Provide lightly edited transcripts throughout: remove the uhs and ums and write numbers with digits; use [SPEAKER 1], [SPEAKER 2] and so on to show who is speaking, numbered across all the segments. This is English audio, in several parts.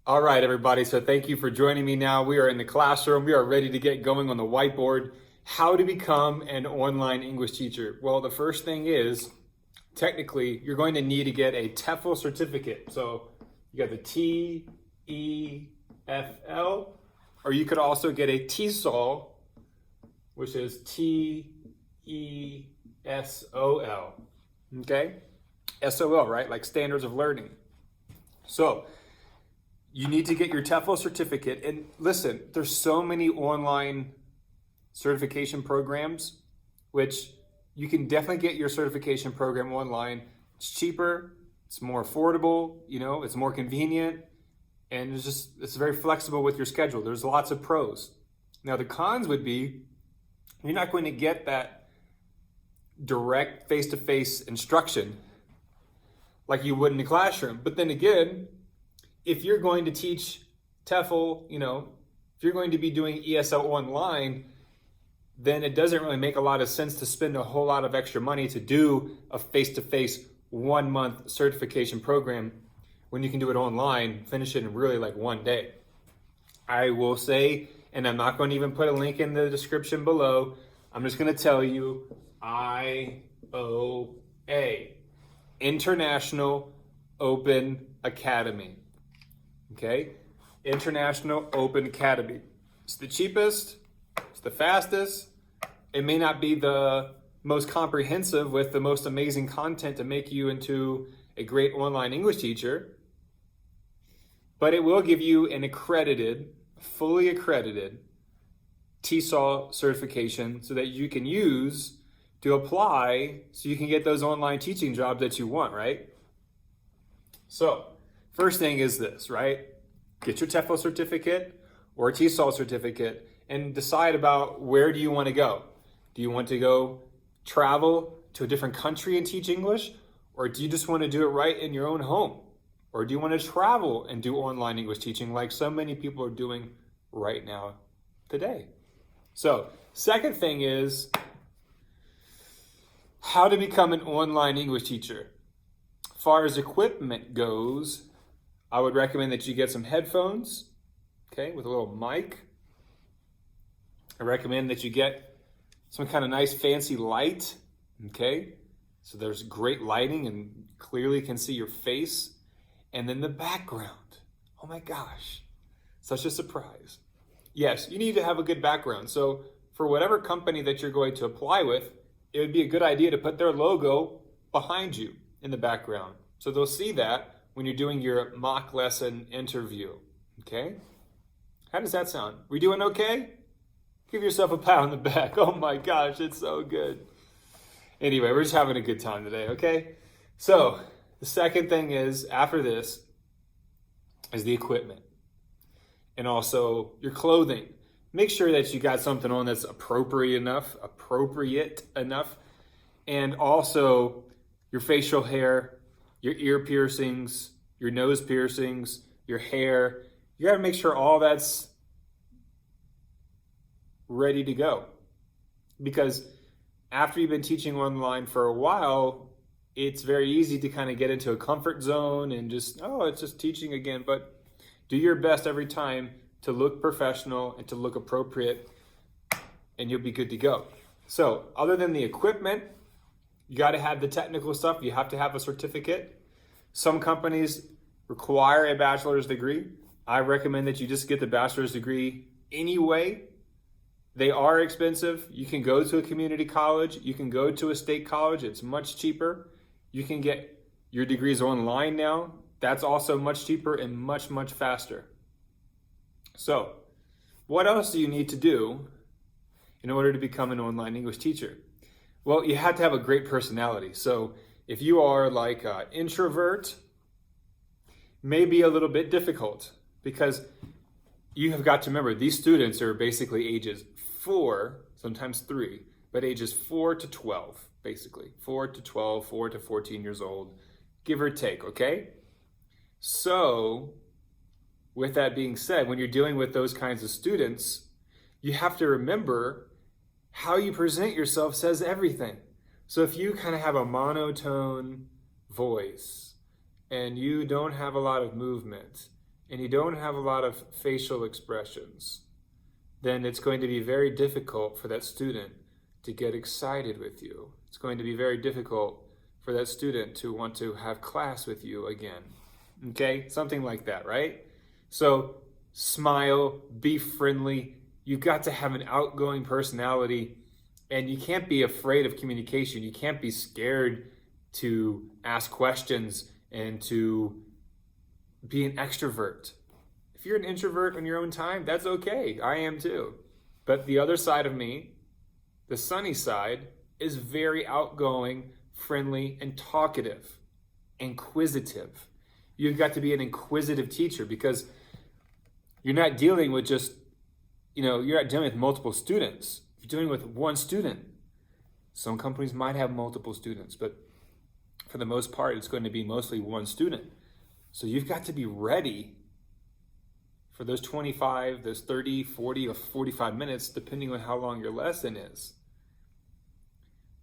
[SPEAKER 1] All right, everybody. So thank you for joining me now. We are in the classroom. We are ready to get going on the whiteboard. How to become an online English teacher? Well, the first thing is, technically, you're going to need to get a Tefl certificate. So you got the TEFL, or you could also get a TESOL, which is TESOL. Okay? SOL, right? Like standards of learning. So you need to get your TEFL certificate. And listen, there's so many online certification programs, which you can definitely get your certification program online. It's cheaper, it's more affordable, it's more convenient, and it's very flexible with your schedule. There's lots of pros. Now the cons would be you're not going to get that direct face-to-face instruction like you would in the classroom. But then again, if you're going to teach TEFL, if you're going to be doing ESL online, then it doesn't really make a lot of sense to spend a whole lot of extra money to do a face-to-face 1 month certification program when you can do it online, finish it in really like one day. I will say, and I'm not going to even put a link in the description below, I'm just going to tell you IOA, International Open Academy. Okay, International Open Academy. It's the cheapest, it's the fastest. It may not be the most comprehensive with the most amazing content to make you into a great online English teacher, but it will give you an accredited, fully accredited TESOL certification so that you can use to apply so you can get those online teaching jobs that you want, right? So, first thing is this, right? Get your TEFL certificate or a TESOL certificate and decide about where do you want to go. Do you want to go travel to a different country and teach English? Or do you just want to do it right in your own home? Or do you want to travel and do online English teaching like so many people are doing right now today? So, second thing is how to become an online English teacher. As far as equipment goes, I would recommend that you get some headphones, okay, with a little mic. I recommend that you get some kind of nice fancy light, okay? So there's great lighting and clearly can see your face. And then the background. Oh my gosh, such a surprise. Yes, you need to have a good background. So for whatever company that you're going to apply with, it would be a good idea to put their logo behind you in the background. So they'll see that when you're doing your mock lesson interview, okay? How does that sound? We doing okay? Give yourself a pat on the back. Oh my gosh, it's so good. Anyway, we're just having a good time today, okay? So the second thing is, after this, is the equipment. And also your clothing. Make sure that you got something on that's appropriate enough, and also your facial hair, your ear piercings, your nose piercings, your hair. You gotta make sure all that's ready to go. Because after you've been teaching online for a while, it's very easy to kind of get into a comfort zone and just, it's just teaching again. But do your best every time to look professional and to look appropriate, and you'll be good to go. So other than the equipment, you got to have the technical stuff. You have to have a certificate. Some companies require a bachelor's degree. I recommend that you just get the bachelor's degree anyway. They are expensive. You can go to a community college. You can go to a state college. It's much cheaper. You can get your degrees online now. That's also much cheaper and much, much faster. So, what else do you need to do in order to become an online English teacher? Well, you have to have a great personality. So, if you are like an introvert, maybe a little bit difficult because you have got to remember these students are basically ages 4, sometimes 3, but ages 4 to 12, basically. 4 to 12, 4 to 14 years old, give or take, okay? So, with that being said, when you're dealing with those kinds of students, you have to remember how you present yourself says everything. So if you kind of have a monotone voice and you don't have a lot of movement and you don't have a lot of facial expressions, then it's going to be very difficult for that student to get excited with you. It's going to be very difficult for that student to want to have class with you again. Okay? Something like that, right? So smile, be friendly. You've got to have an outgoing personality, and you can't be afraid of communication. You can't be scared to ask questions and to be an extrovert. If you're an introvert on your own time, that's okay. I am too. But the other side of me, the sunny side, is very outgoing, friendly, and talkative, inquisitive. You've got to be an inquisitive teacher because you're not dealing with just, you're not dealing with multiple students. You're dealing with one student. Some companies might have multiple students, but for the most part, it's going to be mostly one student. So you've got to be ready for those 25, those 30, 40, or 45 minutes, depending on how long your lesson is.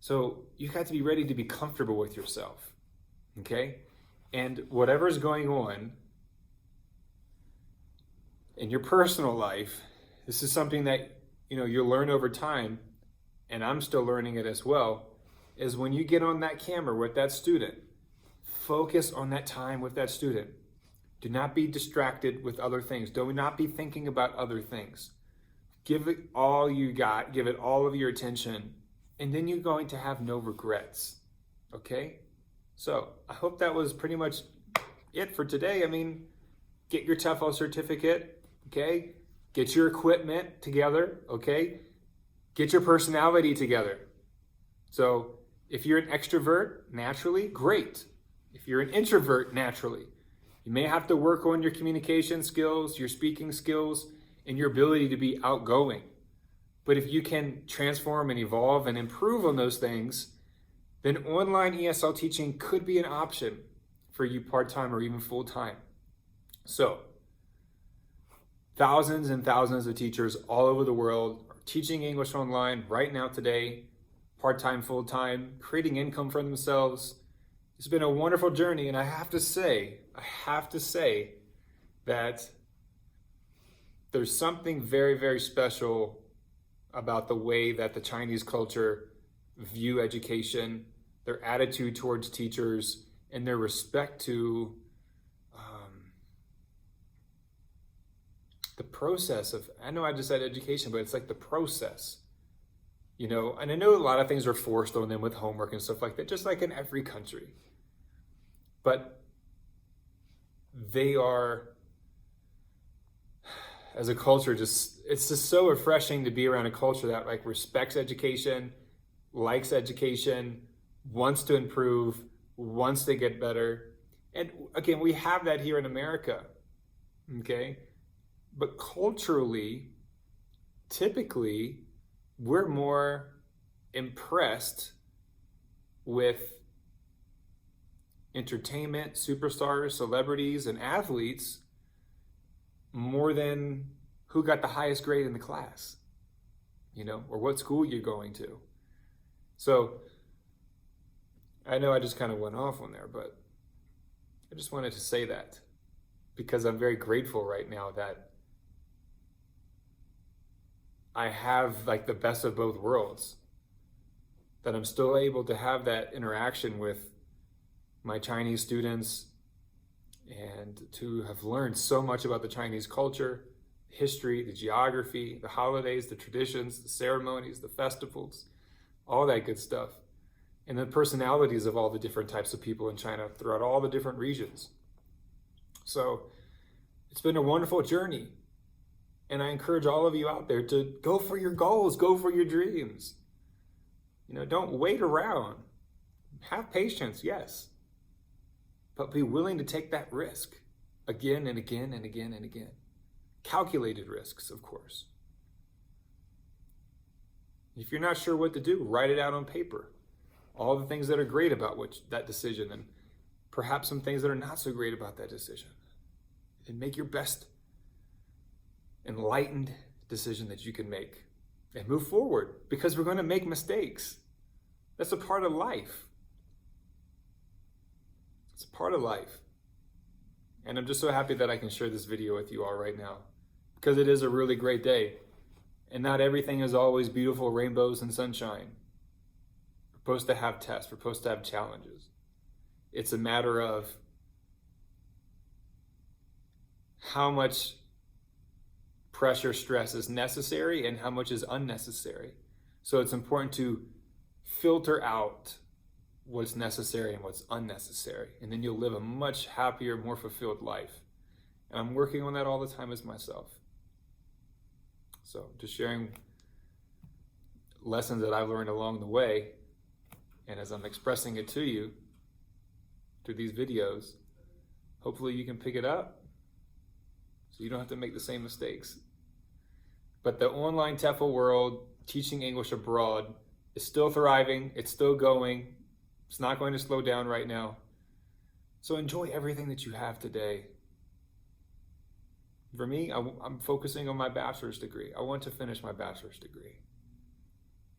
[SPEAKER 1] So you've got to be ready to be comfortable with yourself, okay? And whatever's going on in your personal life, this is something that, you'll learn over time, and I'm still learning it as well, is when you get on that camera with that student, focus on that time with that student. Do not be distracted with other things. Do not be thinking about other things. Give it all you got. Give it all of your attention. And then you're going to have no regrets. Okay? So I hope that was pretty much it for today. Get your TEFL certificate. Okay? Get your equipment together. Okay? Get your personality together. So if you're an extrovert, naturally, great. If you're an introvert, naturally, you may have to work on your communication skills, your speaking skills, and your ability to be outgoing. But if you can transform and evolve and improve on those things, then online ESL teaching could be an option for you part-time or even full-time. So, thousands and thousands of teachers all over the world are teaching English online right now today, part-time, full-time, creating income for themselves. It's been a wonderful journey, and I have to say that there's something very, very special about the way that the Chinese culture view education, their attitude towards teachers, and their respect to the process of, I know I just said education, but it's like the process, and I know a lot of things are forced on them with homework and stuff like that, just like in every country. But they are, as a culture, it's just so refreshing to be around a culture that respects education, likes education, wants to improve, wants to get better. And again, we have that here in America, okay? But culturally, typically, we're more impressed with entertainment, superstars, celebrities, and athletes more than who got the highest grade in the class, or what school you're going to. So I know I just kind of went off on there, but I just wanted to say that because I'm very grateful right now that I have the best of both worlds, that I'm still able to have that interaction with my Chinese students and to have learned so much about the Chinese culture, history, the geography, the holidays, the traditions, the ceremonies, the festivals, all that good stuff, and the personalities of all the different types of people in China throughout all the different regions. So it's been a wonderful journey, and I encourage all of you out there to go for your goals, go for your dreams. Don't wait around. Have patience, yes, but be willing to take that risk again and again and again and again. Calculated risks, of course. If you're not sure what to do, write it out on paper. All the things that are great about that decision, and perhaps some things that are not so great about that decision. And make your best enlightened decision that you can make. And move forward, because we're going to make mistakes. That's a part of life. It's a part of life. And I'm just so happy that I can share this video with you all right now, because it is a really great day. And not everything is always beautiful rainbows and sunshine. We're supposed to have tests. We're supposed to have challenges. It's a matter of how much pressure, stress is necessary and how much is unnecessary. So it's important to filter out what's necessary and what's unnecessary. And then you'll live a much happier, more fulfilled life. And I'm working on that all the time as myself. So just sharing lessons that I've learned along the way. And as I'm expressing it to you through these videos, hopefully you can pick it up so you don't have to make the same mistakes. But the online TEFL world, teaching English abroad, is still thriving. It's still going. It's not going to slow down right now. So enjoy everything that you have today. For me, I'm focusing on my bachelor's degree. I want to finish my bachelor's degree.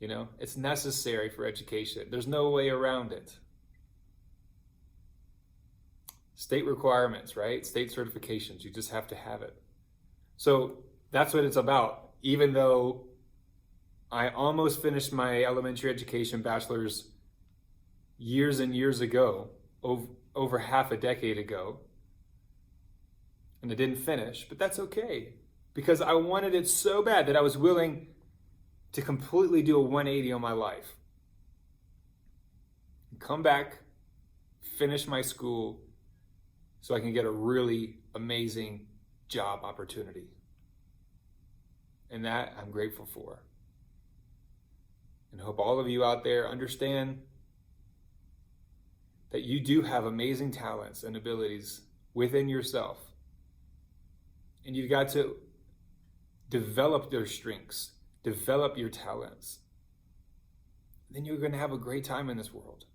[SPEAKER 1] You know, it's necessary for education. There's no way around it. State requirements, right? State certifications, you just have to have it. So that's what it's about. Even though I almost finished my elementary education bachelor's years and years ago, over half a decade ago, and I didn't finish, but that's okay, because I wanted it so bad that I was willing to completely do a 180 on my life. Come back, finish my school, so I can get a really amazing job opportunity. And that I'm grateful for. And I hope all of you out there understand that you do have amazing talents and abilities within yourself. And you've got to develop their strengths, develop your talents. Then you're going to have a great time in this world.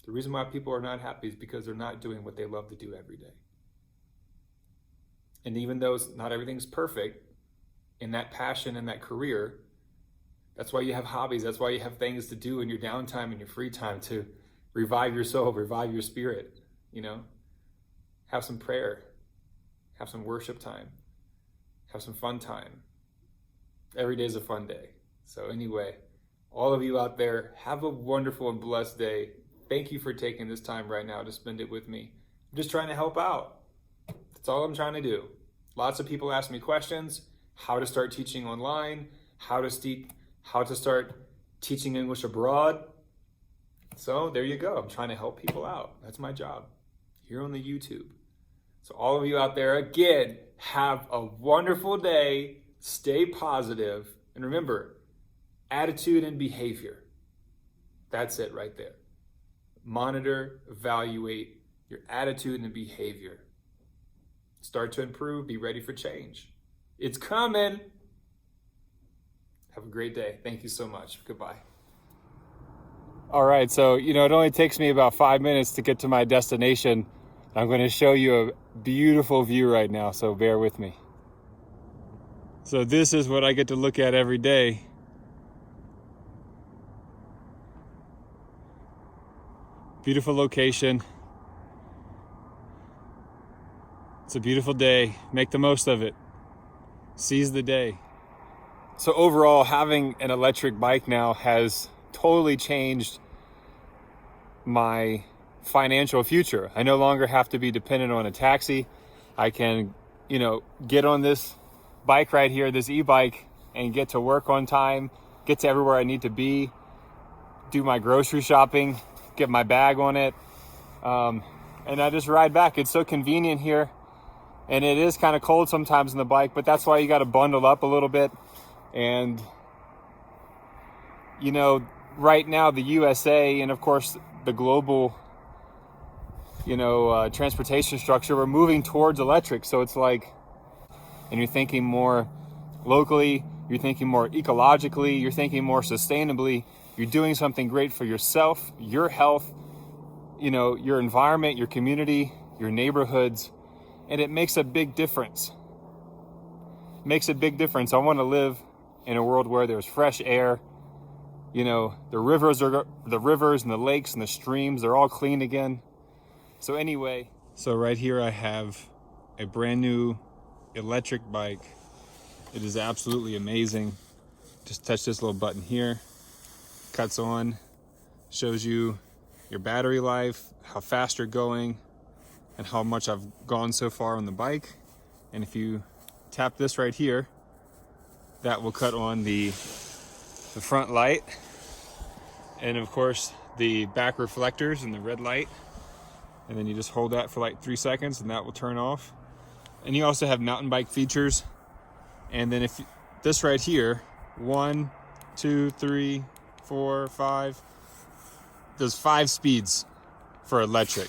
[SPEAKER 1] The reason why people are not happy is because they're not doing what they love to do every day. And even though not everything's perfect in that passion and that career, that's why you have hobbies. That's why you have things to do in your downtime and your free time to revive your soul, revive your spirit, you know. Have some prayer, have some worship time, have some fun time. Every day is a fun day. So anyway, all of you out there, have a wonderful and blessed day. Thank you for taking this time right now to spend it with me. I'm just trying to help out. That's all I'm trying to do. Lots of people ask me questions, how to start teaching online, how to start teaching English abroad. So there you go. I'm trying to help people out. That's my job here on the YouTube. So all of you out there, again, have a wonderful day. Stay positive. And remember, attitude and behavior. That's it right there. Monitor, evaluate your attitude and behavior. Start to improve. Be ready for change. It's coming. Have a great day. Thank you so much. Goodbye. All right, so, it only takes me about 5 minutes to get to my destination. I'm going to show you a beautiful view right now, so bear with me. So this is what I get to look at every day. Beautiful location. It's a beautiful day. Make the most of it. Seize the day. So overall, having an electric bike now has totally changed my financial future. I no longer have to be dependent on a taxi. I can, get on this bike right here, this e-bike, and get to work on time, get to everywhere I need to be, do my grocery shopping, get my bag on it, and I just ride back. It's so convenient here, and it is kind of cold sometimes on the bike, but that's why you got to bundle up a little bit. And right now the USA and of course the global transportation structure, we're moving towards electric. So it's like, and you're thinking more locally, you're thinking more ecologically, you're thinking more sustainably, you're doing something great for yourself, your health, your environment, your community, your neighborhoods, and it makes a big difference. It makes a big difference. I want to live in a world where there's fresh air. The rivers and the lakes and the streams, they're all clean again. So anyway, So right here I have a brand new electric bike. It is absolutely amazing. Just touch this little button here, cuts on, shows you your battery life, how fast you're going, and how much I've gone so far on the bike. And if you tap this right here, that will cut on the front light, and of course the back reflectors and the red light. And then you just hold that for like 3 seconds and that will turn off. And you also have mountain bike features. And then if this right here, 1, 2, 3, 4, 5, there's 5 speeds for electric.